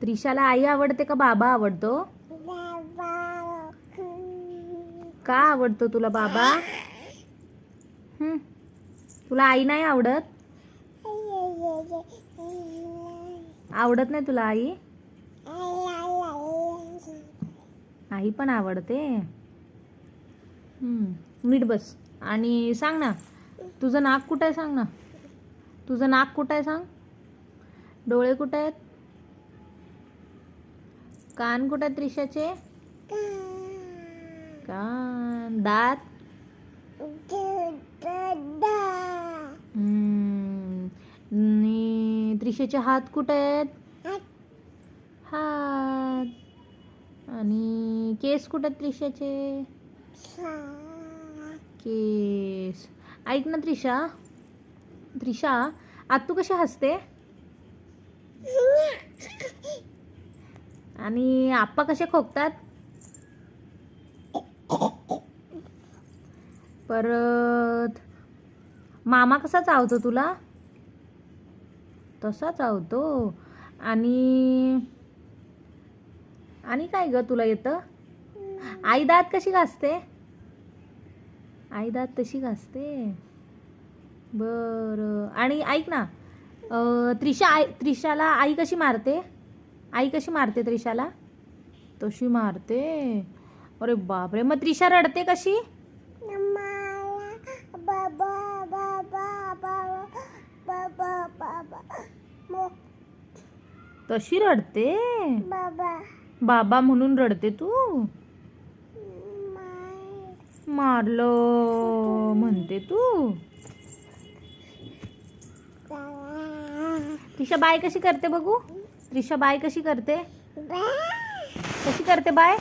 त्रिशाला आई आवडते का बाबा आवडतो? का आवडतो तुला बाबा? तुला आई नाही आवडत? आवडत नाही तुला आई? आई पण आवडते. नीट बस आणि सांग ना, तुझं नाक कुठं आहे सांग ना. तुझं नाक कुठं आहे सांग. डोळे कुठे आहेत? कान कुठे आहेत त्रिशाचे? कान. दात? त्रिशाचे हात कुठे आहेत? हात. आणि केस कुठे आहेत त्रिशाचे? केस. ऐक ना त्रिशा, त्रिशा आज तू कशी हसते? आणि आप्पा कसे खोकतात? परत मामा कसा चावतो तुला? तसा चावतो. आणि आणि काय ग तुला येतं? आई दात कशी घासते? आई दात तशी घासते. बरं. आणि ऐक ना, त्रिशाला आई कशी मारते? आई कशी मारते त्रिशाला? तशी मारते. अरे बापरे. मग त्रिशा रडते कशी? तशी रडते. बाबा म्हणून रडते तू? मारलं म्हणते तू? त्रिशा बाय कशी करते बघू? त्रिशा बाय कशी करते? कशी करते बाय?